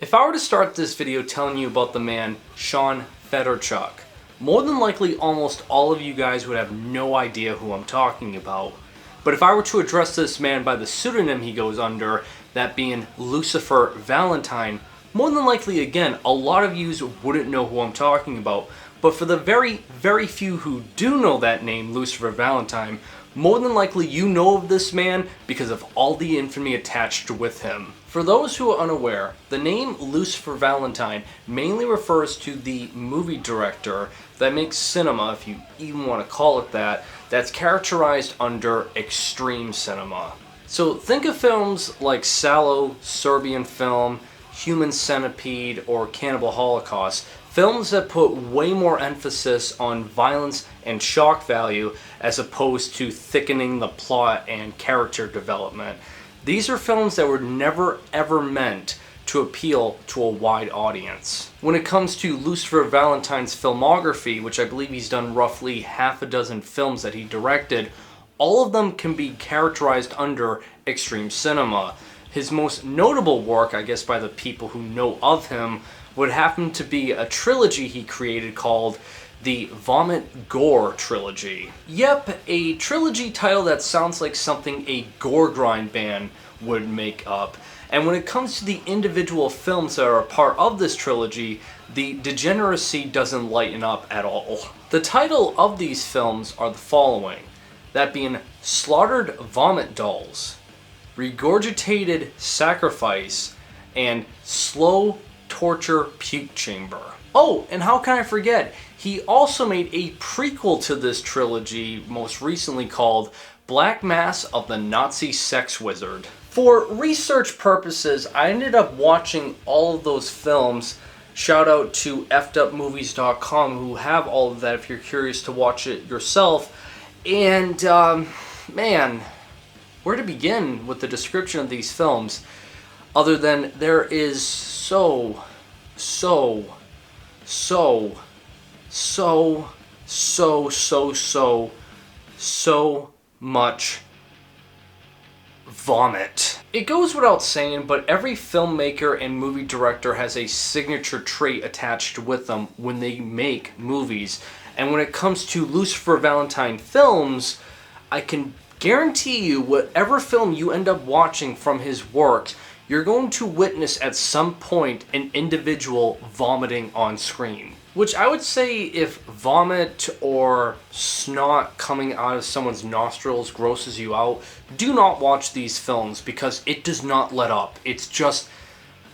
If I were to start this video telling you about the man Sean Fedorchuk, more than likely almost all of you guys would have no idea who I'm talking about. But if I were to address this man by the pseudonym he goes under, that being Lucifer Valentine, more than likely again a lot of yous wouldn't know who I'm talking about. But for the very few who do know that name, Lucifer Valentine, more than likely you know of this man because of all the infamy attached with him. For those who are unaware, the name Lucifer Valentine mainly refers to the movie director that makes cinema, if you even want to call it that, that's characterized under extreme cinema. So think of films like Sallow, Serbian Film, Human Centipede, or Cannibal Holocaust. Films that put way more emphasis on violence and shock value as opposed to thickening the plot and character development. These are films that were never ever meant to appeal to a wide audience. When it comes to Lucifer Valentine's filmography, which I believe he's done roughly half a dozen films that he directed, all of them can be characterized under extreme cinema. His most notable work, I guess by the people who know of him, would happen to be a trilogy he created called the Vomit Gore trilogy. Yep, a trilogy title that sounds like something a gore grind band would make up. And when it comes to the individual films that are a part of this trilogy, the degeneracy doesn't lighten up at all. The title of these films are the following, that being Slaughtered Vomit Dolls, Regurgitated Sacrifice, and Slow Torture Puke Chamber. Oh, and how can I forget? He also made a prequel to this trilogy, most recently called Black Mass of the Nazi Sex Wizard. For research purposes, I ended up watching all of those films. Shout out to fedupmovies.com who have all of that if you're curious to watch it yourself. And, man, where to begin with the description of these films? Other than there is so much vomit. It goes without saying, but every filmmaker and movie director has a signature trait attached with them when they make movies. And when it comes to Lucifer Valentine films, I can guarantee you whatever film you end up watching from his work, you're going to witness at some point an individual vomiting on screen. Which I would say if vomit or snot coming out of someone's nostrils grosses you out, do not watch these films because it does not let up. It's just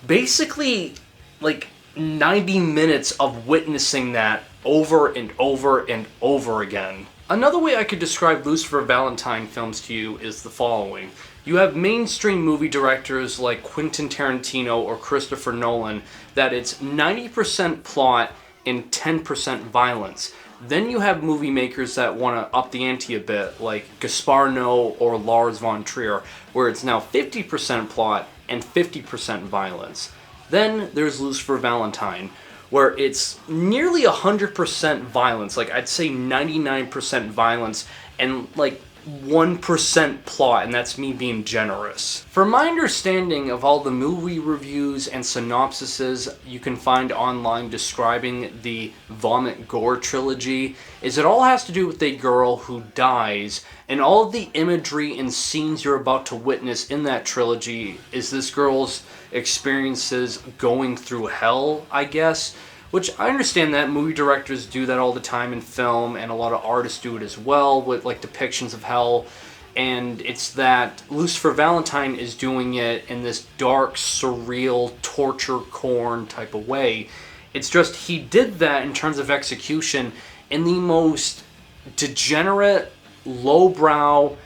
basically like 90 minutes of witnessing that over and over and over again. Another way I could describe Lucifer Valentine films to you is the following. You have mainstream movie directors like Quentin Tarantino or Christopher Nolan that it's 90% plot and 10% violence. Then you have movie makers that want to up the ante a bit like Gaspar Noé or Lars von Trier, where it's now 50% plot and 50% violence. Then there's Lucifer Valentine, where it's nearly 100% violence, like I'd say 99% violence and like 1% plot, and that's me being generous. From my understanding of all the movie reviews and synopsises you can find online describing the Vomit Gore trilogy, is it all has to do with a girl who dies, and all of the imagery and scenes you're about to witness in that trilogy is this girl's experiences going through hell, I guess. Which I understand that movie directors do that all the time in film, and a lot of artists do it as well with like depictions of hell. And it's that Lucifer Valentine is doing it in this dark, surreal, torture corn type of way. It's just he did that in terms of execution in the most degenerate, lowbrow,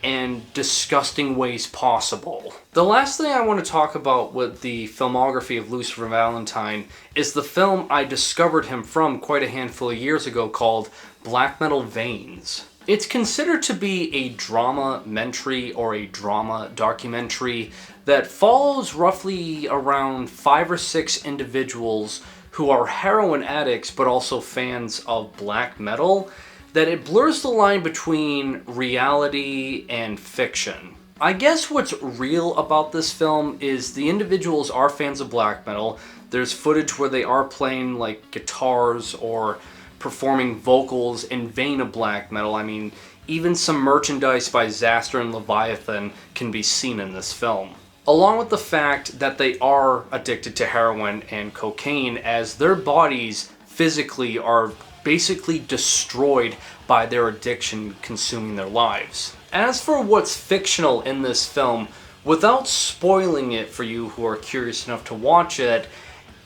and disgusting ways possible. The last thing I want to talk about with the filmography of Lucifer Valentine is the film I discovered him from quite a handful of years ago called Black Metal Veins. It's considered to be a drama-mentary or a drama documentary that follows roughly around 5 or 6 individuals who are heroin addicts but also fans of black metal, that it blurs the line between reality and fiction. I guess what's real about this film is the individuals are fans of black metal. There's footage where they are playing like guitars or performing vocals in vein of black metal. I mean, even some merchandise by Xastor and Leviathan can be seen in this film. Along with the fact that they are addicted to heroin and cocaine, as their bodies physically are basically destroyed by their addiction consuming their lives. As for what's fictional in this film, without spoiling it for you who are curious enough to watch it,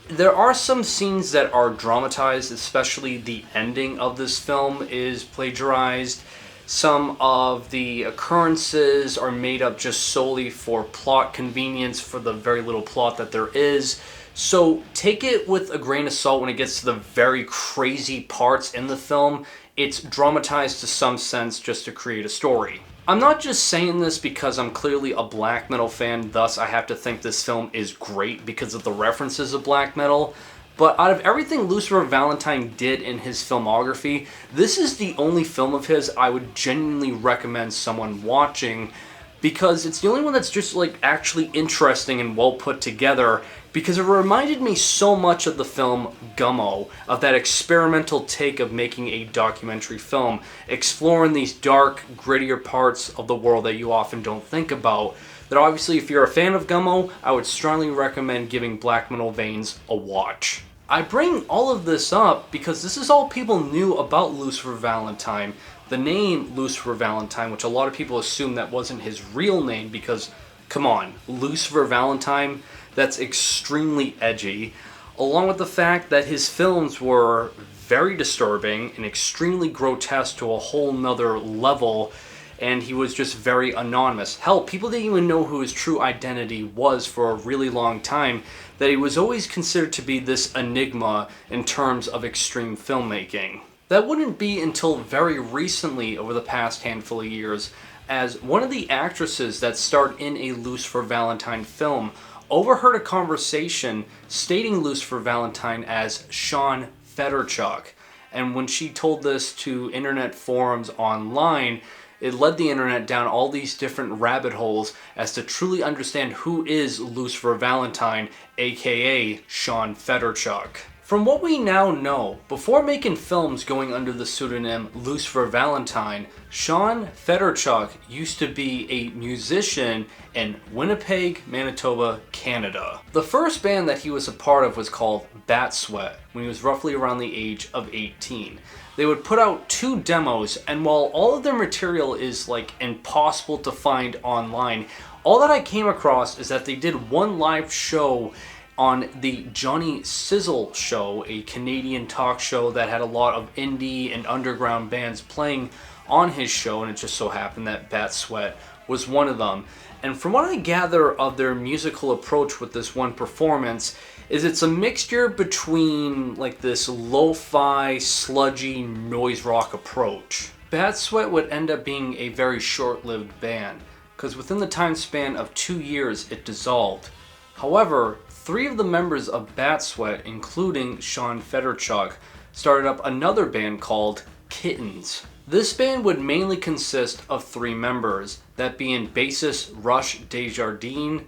there are some scenes that are dramatized, especially the ending of this film is plagiarized. Some of the occurrences are made up just solely for plot convenience, for the very little plot that there is. So take it with a grain of salt when it gets to the very crazy parts in the film. It's dramatized to some sense just to create a story. I'm not just saying this because I'm clearly a black metal fan, thus I have to think this film is great because of the references of black metal. But out of everything Lucifer Valentine did in his filmography, this is the only film of his I would genuinely recommend someone watching, because it's the only one that's just like actually interesting and well put together, because it reminded me so much of the film Gummo, of that experimental take of making a documentary film, exploring these dark, grittier parts of the world that you often don't think about. That obviously, if you're a fan of Gummo, I would strongly recommend giving Black Metal Veins a watch. I bring all of this up because this is all people knew about Lucifer Valentine. The name Lucifer Valentine, which a lot of people assume that wasn't his real name because, come on, Lucifer Valentine, that's extremely edgy. Along with the fact that his films were very disturbing and extremely grotesque to a whole nother level, and he was just very anonymous. Hell, people didn't even know who his true identity was for a really long time, that he was always considered to be this enigma in terms of extreme filmmaking. That wouldn't be until very recently, over the past handful of years, as one of the actresses that starred in a Lucifer Valentine film overheard a conversation stating Lucifer Valentine as Sean Federchuk. And when she told this to internet forums online, it led the internet down all these different rabbit holes as to truly understand who is Lucifer Valentine, aka Sean Federchuk. From what we now know, before making films going under the pseudonym Lucifer Valentine, Sean Federchuk used to be a musician in Winnipeg, Manitoba, Canada. The first band that he was a part of was called Bat Sweat when he was roughly around the age of 18. They would put out 2 demos, and while all of their material is like impossible to find online, all that I came across is that they did one live show on the Johnny Sizzle Show, a Canadian talk show that had a lot of indie and underground bands playing on his show, and it just so happened that Bat Sweat was one of them. And from what I gather of their musical approach with this one performance, is it's a mixture between like this lo-fi, sludgy noise rock approach. Bat Sweat would end up being a very short-lived band, because within the time span of 2 years it dissolved. However, 3 of the members of Bat Sweat, including Sean Federchuk, started up another band called Kittens. This band would mainly consist of 3 members, that being bassist Rush Desjardins,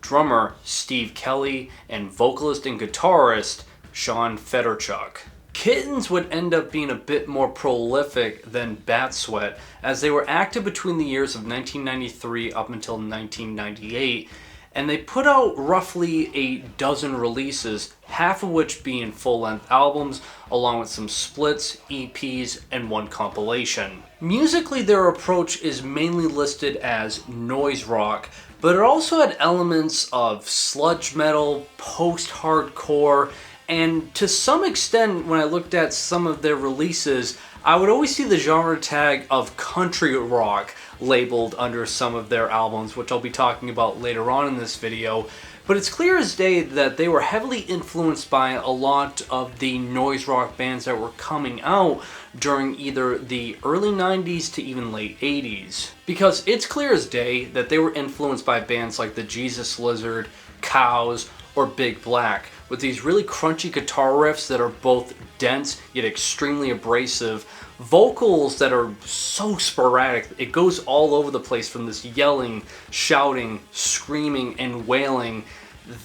drummer Steve Kelly, and vocalist and guitarist Sean Federchuk. Kittens would end up being a bit more prolific than Bat Sweat, as they were active between the years of 1993 up until 1998, and they put out roughly a dozen releases, half of which being full-length albums, along with some splits, EPs, and one compilation. Musically, their approach is mainly listed as noise rock, but it also had elements of sludge metal, post-hardcore, and to some extent, when I looked at some of their releases, I would always see the genre tag of country rock labeled under some of their albums, which I'll be talking about later on in this video. But it's clear as day that they were heavily influenced by a lot of the noise rock bands that were coming out during either the early 90s to even late 80s. Because it's clear as day that they were influenced by bands like the Jesus Lizard, Cows, or Big Black, with these really crunchy guitar riffs that are both dense yet extremely abrasive, vocals that are so sporadic. It goes all over the place, from this yelling, shouting, screaming, and wailing,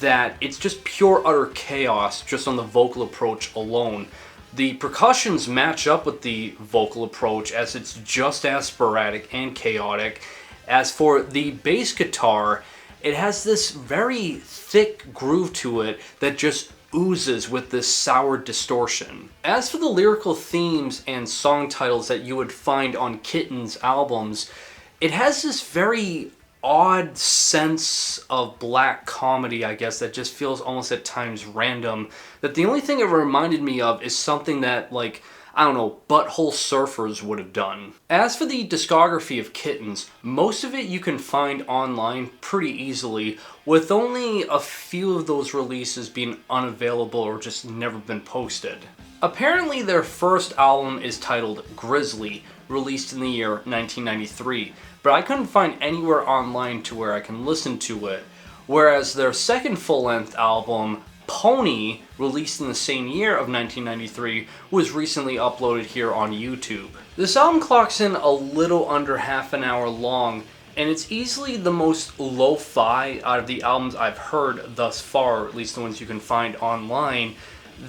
that it's just pure utter chaos just on the vocal approach alone. The percussions match up with the vocal approach, as it's just as sporadic and chaotic. As for the bass guitar, it has this very thick groove to it that just oozes with this sour distortion. As for the lyrical themes and song titles that you would find on Kittens albums, it has this very odd sense of black comedy, I guess, that just feels almost at times random, that the only thing it reminded me of is something that, like, I don't know, Butthole Surfers would have done. As for the discography of Kittens, most of it you can find online pretty easily, with only a few of those releases being unavailable or just never been posted. Apparently their first album is titled Grizzly, released in the year 1993, but I couldn't find anywhere online to where I can listen to it, whereas their second full-length album, Pony, released in the same year of 1993, was recently uploaded here on YouTube. This album clocks in a little under half an hour long, and it's easily the most lo-fi out of the albums I've heard thus far, at least the ones you can find online,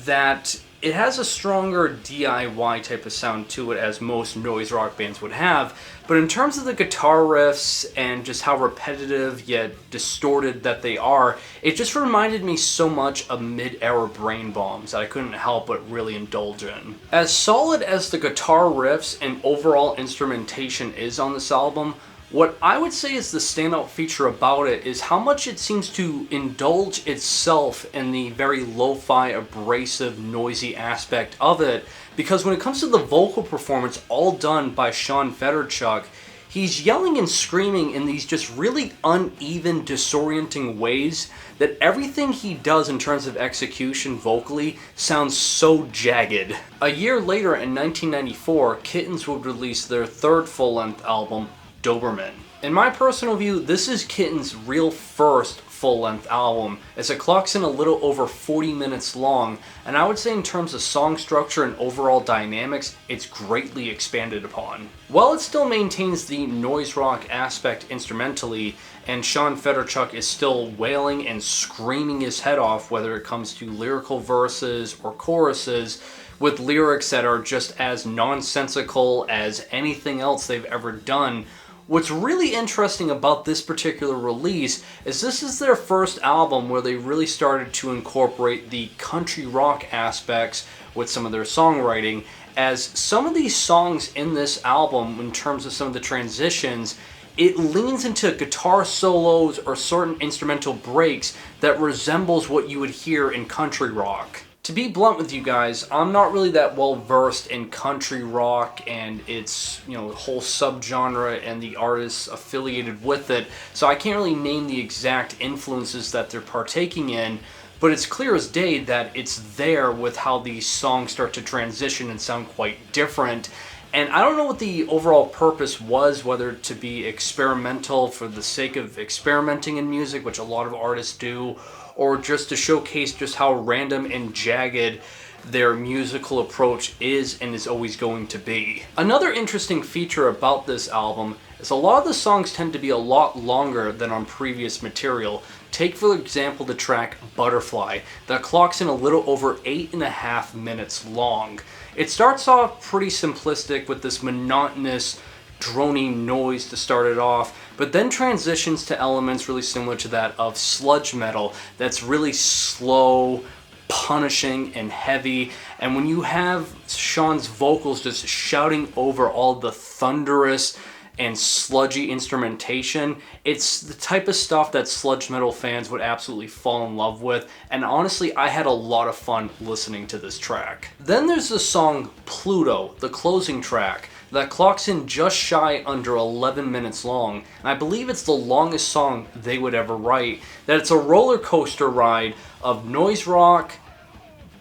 that it has a stronger DIY type of sound to it, as most noise rock bands would have, but in terms of the guitar riffs and just how repetitive yet distorted that they are, it just reminded me so much of mid-era Brain Bombs that I couldn't help but really indulge in. As solid as the guitar riffs and overall instrumentation is on this album, what I would say is the standout feature about it is how much it seems to indulge itself in the very lo-fi, abrasive, noisy aspect of it, because when it comes to the vocal performance, all done by Sean Federchuk, he's yelling and screaming in these just really uneven, disorienting ways that everything he does in terms of execution vocally sounds so jagged. A year later, in 1994, Kittens would release their third full-length album, Doberman. In my personal view, this is Kittens' real first full-length album, as it clocks in a little over 40 minutes long, and I would say in terms of song structure and overall dynamics, it's greatly expanded upon. While it still maintains the noise rock aspect instrumentally, and Sean Federchuk is still wailing and screaming his head off, whether it comes to lyrical verses or choruses, with lyrics that are just as nonsensical as anything else they've ever done. What's really interesting about this particular release is this is their first album where they really started to incorporate the country rock aspects with some of their songwriting, as some of these songs in this album, in terms of some of the transitions, it leans into guitar solos or certain instrumental breaks that resembles what you would hear in country rock. To be blunt with you guys, I'm not really that well versed in country rock and its, whole subgenre and the artists affiliated with it, so I can't really name the exact influences that they're partaking in, but it's clear as day that it's there with how these songs start to transition and sound quite different. And I don't know what the overall purpose was, whether to be experimental for the sake of experimenting in music, which a lot of artists do, or just to showcase just how random and jagged their musical approach is and is always going to be. Another interesting feature about this album is a lot of the songs tend to be a lot longer than on previous material. Take, for example, the track Butterfly, that clocks in a little over 8.5 minutes long. It starts off pretty simplistic with this monotonous, droning noise to start it off, but then transitions to elements really similar to that of sludge metal that's really slow, punishing, and heavy. And when you have Sean's vocals just shouting over all the thunderous and sludgy instrumentation, it's the type of stuff that sludge metal fans would absolutely fall in love with, and honestly, I had a lot of fun listening to this track. Then there's the song Pluto, the closing track, that clocks in just shy under 11 minutes long, and I believe it's the longest song they would ever write, that it's a roller coaster ride of noise rock,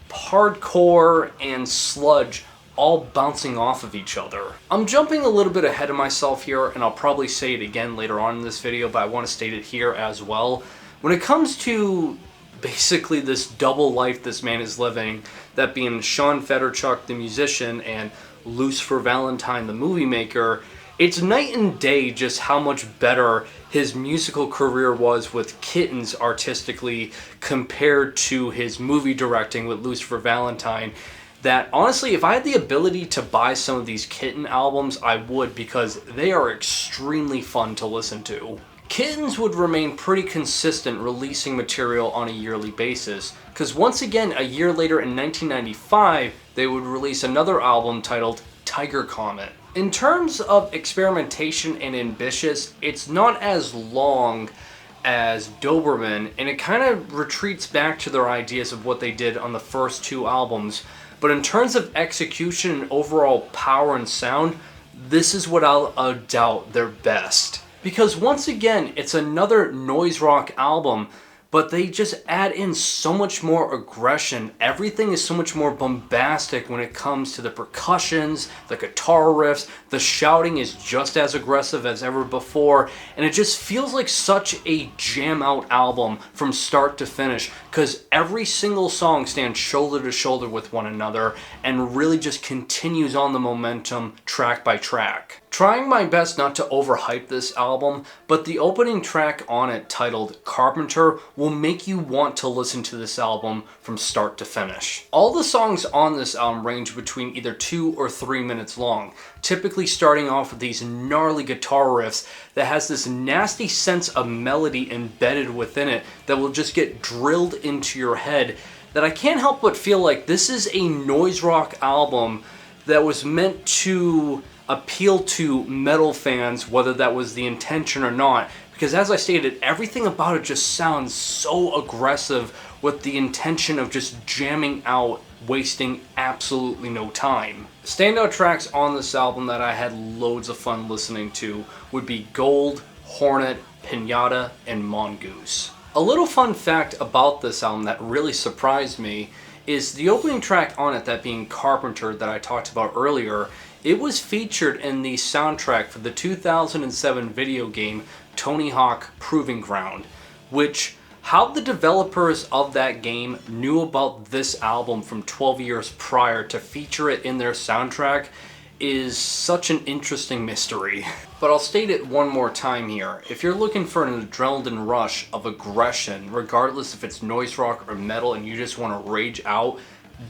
hardcore, and sludge all bouncing off of each other. I'm jumping a little bit ahead of myself here, and I'll probably say it again later on in this video, but I want to state it here as well. When it comes to basically this double life this man is living, that being Sean Federchuk, the musician, and Lucifer Valentine, the movie maker. It's night and day just how much better his musical career was with Kittens artistically compared to his movie directing with Lucifer Valentine. That honestly, if I had the ability to buy some of these Kitten albums, I would, because they are extremely fun to listen to. Kittens would remain pretty consistent releasing material on a yearly basis, because once again, a year later in 1995, they would release another album titled Tiger Comet. In terms of experimentation and ambitious, it's not as long as Doberman, and it kind of retreats back to their ideas of what they did on the first two albums. But in terms of execution and overall power and sound, this is without doubt their best. Because once again, it's another noise rock album, but they just add in so much more aggression. Everything is so much more bombastic when it comes to the percussions, the guitar riffs. The shouting is just as aggressive as ever before, and it just feels like such a jam out album from start to finish, because every single song stands shoulder to shoulder with one another and really just continues on the momentum track by track. Trying my best not to overhype this album, but the opening track on it, titled Carpenter, will make you want to listen to this album from start to finish. All the songs on this album range between either 2 or 3 minutes long, typically starting off with these gnarly guitar riffs that has this nasty sense of melody embedded within it that will just get drilled into your head, that I can't help but feel like this is a noise rock album that was meant to appeal to metal fans, whether that was the intention or not, because as I stated, everything about it just sounds so aggressive with the intention of just jamming out, wasting absolutely no time. Standout tracks on this album that I had loads of fun listening to would be Gold, Hornet, Pinata, and Mongoose. A little fun fact about this album that really surprised me is the opening track on it, that being Carpenter that I talked about earlier. It was featured in the soundtrack for the 2007 video game Tony Hawk Proving Ground, which how the developers of that game knew about this album from 12 years prior to feature it in their soundtrack is such an interesting mystery. But I'll state it one more time here. If you're looking for an adrenaline rush of aggression, regardless if it's noise rock or metal, and you just want to rage out,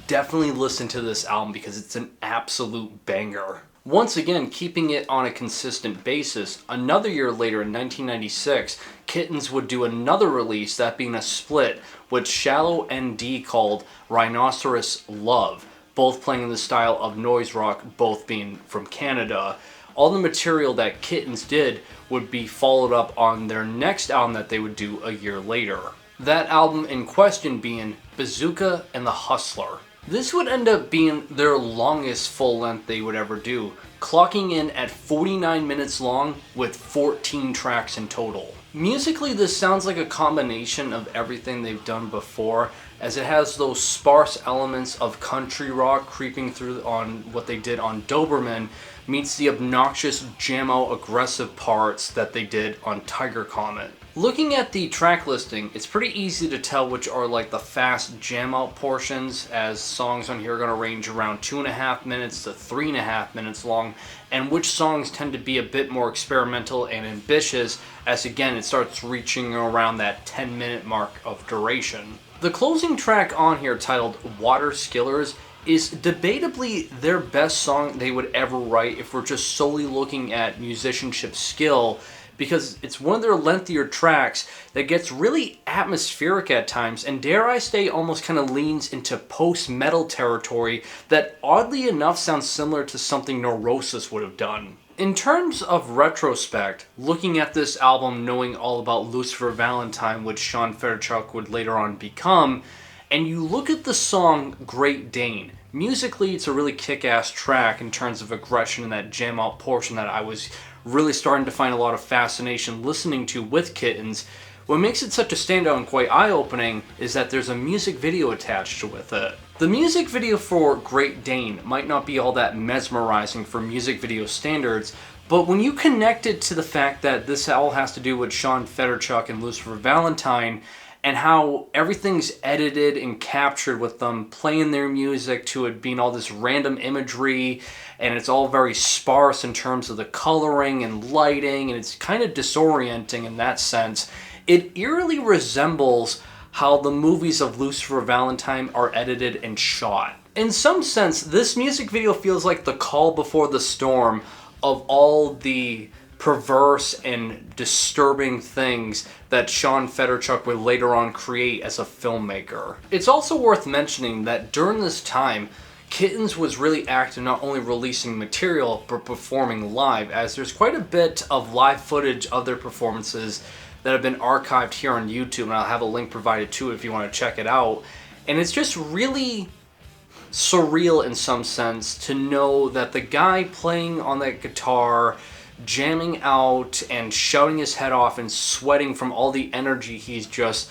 definitely listen to this album because it's an absolute banger. Once again, keeping it on a consistent basis, another year later in 1996, Kittens would do another release, that being a split with Shallow ND called Rhinoceros Love, both playing in the style of noise rock, both being from Canada. All the material that Kittens did would be followed up on their next album that they would do a year later. That album in question being Bazooka and The Hustler. This would end up being their longest full length they would ever do, clocking in at 49 minutes long with 14 tracks in total. Musically, this sounds like a combination of everything they've done before, as it has those sparse elements of country rock creeping through on what they did on Doberman, meets the obnoxious jam-out aggressive parts that they did on Tiger Comet. Looking at the track listing, it's pretty easy to tell which are like the fast jam-out portions, as songs on here are going to range around 2.5 minutes to 3.5 minutes long, and which songs tend to be a bit more experimental and ambitious, as again it starts reaching around that 10-minute mark of duration. The closing track on here, titled Water Skillers, is debatably their best song they would ever write if we're just solely looking at musicianship skill, because it's one of their lengthier tracks that gets really atmospheric at times, and dare I say almost kind of leans into post-metal territory that oddly enough sounds similar to something Neurosis would have done. In terms of retrospect, looking at this album knowing all about Lucifer Valentine, which Sean Federchuk would later on become, and you look at the song Great Dane, musically it's a really kick-ass track in terms of aggression and that jam-out portion that I was really starting to find a lot of fascination listening to with Kittens. What makes it such a standout and quite eye-opening is that there's a music video attached with it. The music video for Great Dane might not be all that mesmerizing for music video standards, but when you connect it to the fact that this all has to do with Sean Federchuk and Lucifer Valentine, and how everything's edited and captured with them playing their music to it being all this random imagery, and it's all very sparse in terms of the coloring and lighting, and it's kind of disorienting in that sense. It eerily resembles how the movies of Lucifer Valentine are edited and shot. In some sense, this music video feels like the call before the storm of all the perverse and disturbing things that Sean Federchuk would later on create as a filmmaker. It's also worth mentioning that during this time, Kittens was really active, not only releasing material, but performing live, as there's quite a bit of live footage of their performances that have been archived here on YouTube, and I'll have a link provided to it if you want to check it out. And it's just really surreal in some sense to know that the guy playing on that guitar, jamming out and shouting his head off and sweating from all the energy he's just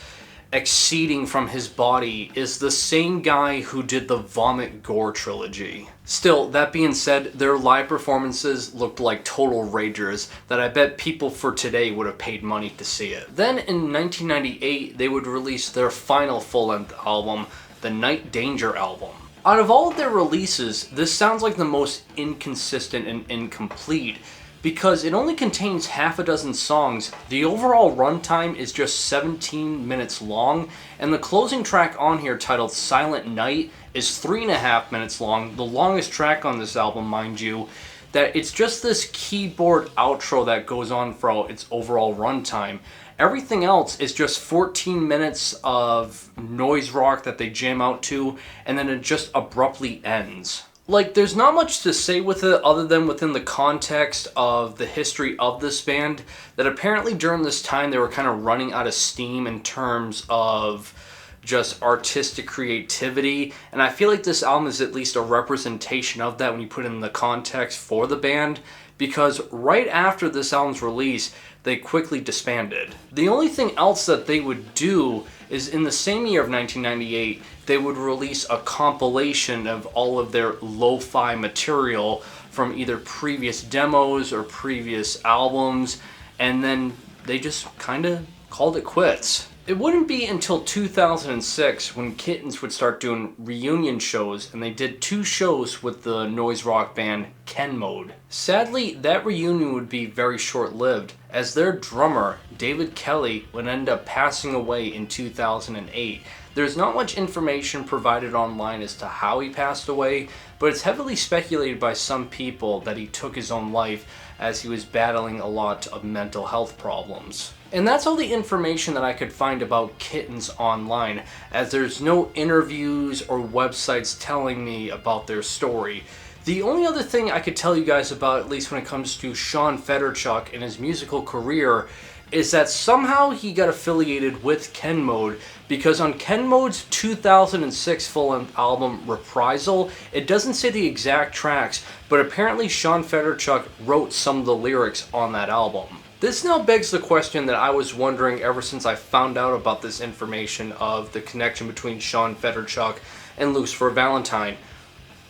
exceeding from his body, is the same guy who did the Vomit Gore trilogy. Still, that being said, their live performances looked like total ragers that I bet people for today would have paid money to see it. Then in 1998, they would release their final full-length album, the Night Danger album. Out of all of their releases, this sounds like the most inconsistent and incomplete, because it only contains half a dozen songs. The overall runtime is just 17 minutes long, and the closing track on here, titled Silent Night, is 3.5 minutes long, the longest track on this album, mind you. That it's just this keyboard outro that goes on for its overall runtime. Everything else is just 14 minutes of noise rock that they jam out to, and then it just abruptly ends. Like, there's not much to say with it other than within the context of the history of this band, that apparently during this time they were kind of running out of steam in terms of just artistic creativity, and I feel like this album is at least a representation of that when you put it in the context for the band, because right after this album's release, they quickly disbanded. The only thing else that they would do is in the same year of 1998, they would release a compilation of all of their lo-fi material from either previous demos or previous albums, and then they just kind of called it quits. It wouldn't be until 2006 when Kittens would start doing reunion shows, and they did 2 shows with the noise rock band Ken Mode. Sadly, that reunion would be very short-lived, as their drummer, David Kelly, would end up passing away in 2008. There's not much information provided online as to how he passed away, but it's heavily speculated by some people that he took his own life as he was battling a lot of mental health problems. And that's all the information that I could find about Kittens online, as there's no interviews or websites telling me about their story. The only other thing I could tell you guys about, at least when it comes to Sean Federchuk and his musical career, is that somehow he got affiliated with Ken Mode, because on Ken Mode's 2006 full-length album Reprisal, it doesn't say the exact tracks, but apparently Sean Federchuk wrote some of the lyrics on that album. This now begs the question that I was wondering ever since I found out about this information of the connection between Sean Federchuk and Lucifer Valentine.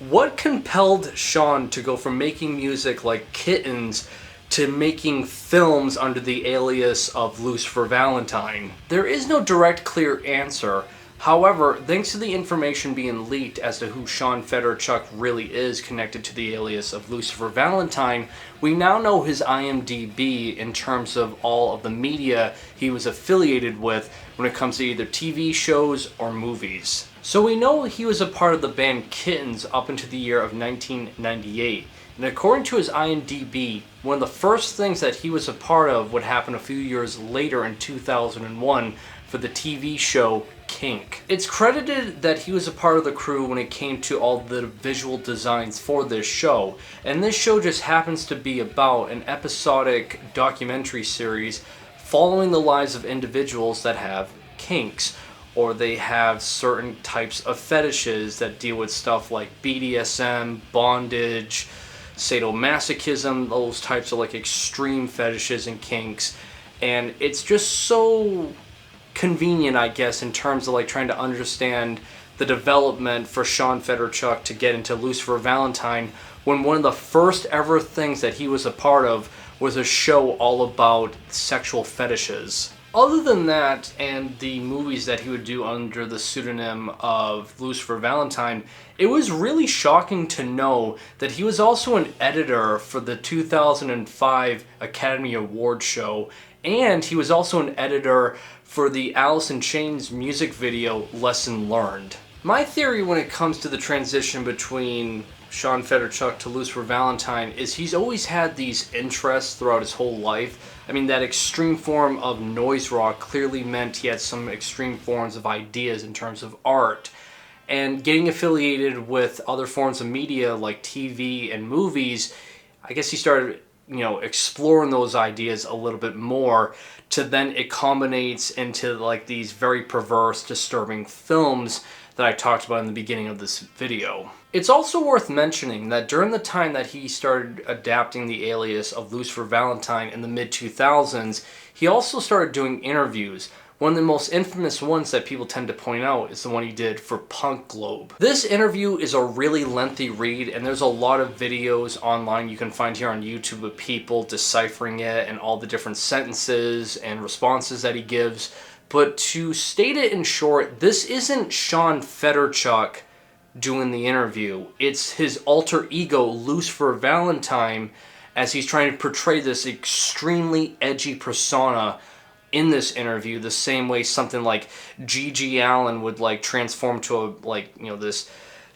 What compelled Sean to go from making music like Kittens to making films under the alias of Lucifer Valentine? There is no direct, clear answer. However, thanks to the information being leaked as to who Sean Federchuk really is connected to the alias of Lucifer Valentine, we now know his IMDb in terms of all of the media he was affiliated with when it comes to either TV shows or movies. So we know he was a part of the band Kittens up into the year of 1998. And according to his IMDb, one of the first things that he was a part of would happen a few years later in 2001 for the TV show Kink. It's credited that he was a part of the crew when it came to all the visual designs for this show, and this show just happens to be about an episodic documentary series following the lives of individuals that have kinks, or they have certain types of fetishes that deal with stuff like BDSM, bondage, sadomasochism, those types of like extreme fetishes and kinks. And it's just so convenient, I guess, in terms of like trying to understand the development for Sean Federchuk to get into Lucifer Valentine, when one of the first ever things that he was a part of was a show all about sexual fetishes. Other than that, and the movies that he would do under the pseudonym of Lucifer Valentine, it was really shocking to know that he was also an editor for the 2005 Academy Award show, and he was also an editor for the Alice in Chains music video, Lesson Learned. My theory when it comes to the transition between Sean Federchuk to Lucifer Valentine is he's always had these interests throughout his whole life. I mean, that extreme form of noise rock clearly meant he had some extreme forms of ideas in terms of art. And getting affiliated with other forms of media like TV and movies, I guess he started, exploring those ideas a little bit more, to then it culminates into like these very perverse, disturbing films that I talked about in the beginning of this video. It's also worth mentioning that during the time that he started adapting the alias of Lucifer Valentine in the mid-2000s, he also started doing interviews. One of the most infamous ones that people tend to point out is the one he did for Punk Globe. This interview is a really lengthy read, and there's a lot of videos online you can find here on YouTube of people deciphering it and all the different sentences and responses that he gives. But to state it in short, this isn't Sean Federchuk doing the interview. It's his alter ego, Lucifer Valentine, as he's trying to portray this extremely edgy persona in this interview, the same way something like G.G. Allen would like transform to this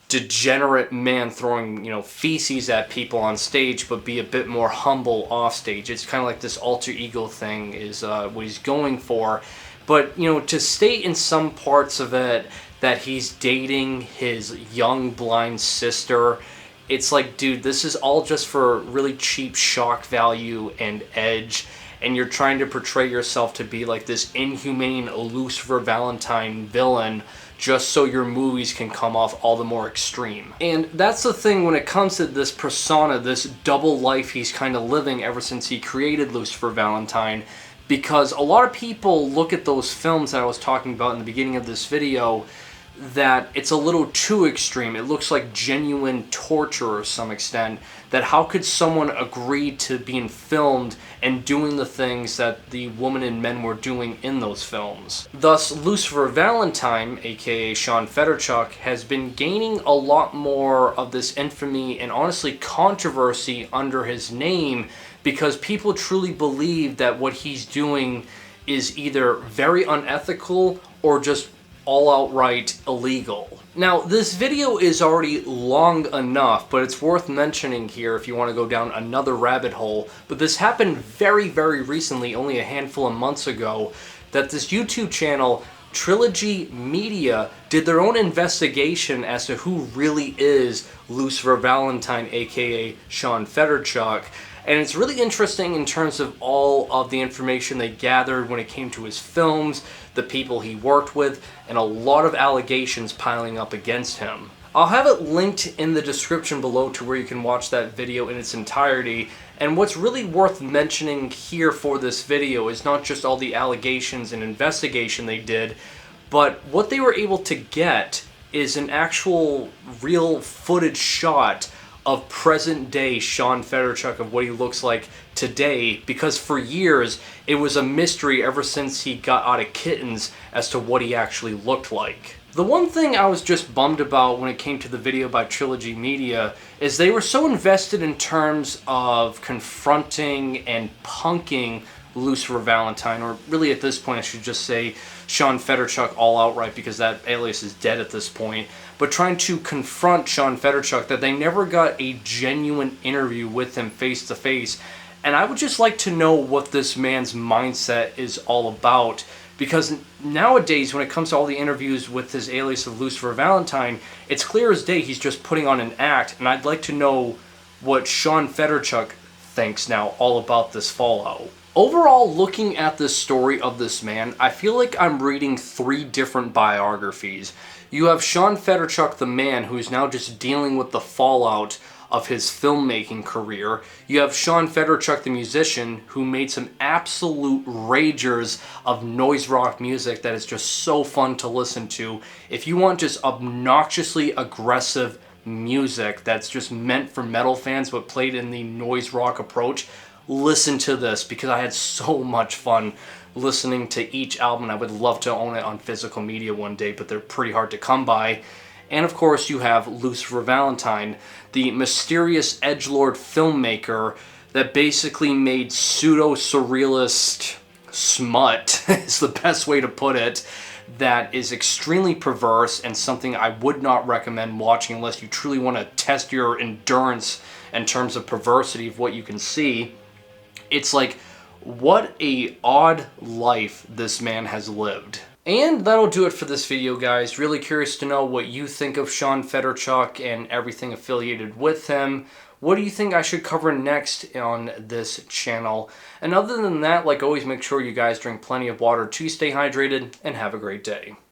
degenerate man throwing, feces at people on stage, but be a bit more humble off stage. It's kind of like this alter ego thing is what he's going for. But, to state in some parts of it that he's dating his young blind sister, it's like, dude, this is all just for really cheap shock value and edge, and you're trying to portray yourself to be like this inhumane Lucifer Valentine villain just so your movies can come off all the more extreme. And that's the thing when it comes to this persona, this double life he's kind of living ever since he created Lucifer Valentine. Because a lot of people look at those films that I was talking about in the beginning of this video that it's a little too extreme. It looks like genuine torture to some extent. That how could someone agree to being filmed and doing the things that the woman and men were doing in those films? Thus, Lucifer Valentine, aka Sean Federchuk, has been gaining a lot more of this infamy and honestly controversy under his name, because people truly believe that what he's doing is either very unethical or just all outright illegal. Now, this video is already long enough, but it's worth mentioning here if you want to go down another rabbit hole. But this happened very, very recently, only a handful of months ago, that this YouTube channel, Trilogy Media, did their own investigation as to who really is Lucifer Valentine, aka Sean Federchuk. And it's really interesting in terms of all of the information they gathered when it came to his films, the people he worked with, and a lot of allegations piling up against him. I'll have it linked in the description below to where you can watch that video in its entirety. And what's really worth mentioning here for this video is not just all the allegations and investigation they did, but what they were able to get is an actual real footage shot of present day Sean Federchuk, of what he looks like today, because for years it was a mystery ever since he got out of Kittens as to what he actually looked like. The one thing I was just bummed about when it came to the video by Trilogy Media is they were so invested in terms of confronting and punking Lucifer Valentine, or really at this point I should just say Sean Federchuk all outright, because that alias is dead at this point, but trying to confront Sean Federchuk, that they never got a genuine interview with him face to face. And I would just like to know what this man's mindset is all about, because nowadays when it comes to all the interviews with his alias of Lucifer Valentine, it's clear as day he's just putting on an act, and I'd like to know what Sean Federchuk thinks now all about this fallout. Overall, looking at the story of this man, I feel like I'm reading three different biographies. You have Sean Federchuk, the man, who's now just dealing with the fallout of his filmmaking career. You have Sean Federchuk, the musician, who made some absolute ragers of noise rock music that is just so fun to listen to. If you want just obnoxiously aggressive music that's just meant for metal fans but played in the noise rock approach, listen to this, because I had so much fun listening to each album. I would love to own it on physical media one day, but they're pretty hard to come by. And of course you have Lucifer Valentine, the mysterious edgelord filmmaker that basically made pseudo-surrealist smut, is the best way to put it, that is extremely perverse and something I would not recommend watching unless you truly want to test your endurance in terms of perversity of what you can see. It's like, what a odd life this man has lived. And that'll do it for this video, guys. Really curious to know what you think of Sean Fedorchuk and everything affiliated with him. What do you think I should cover next on this channel? And other than that, like always, make sure you guys drink plenty of water to stay hydrated, and have a great day.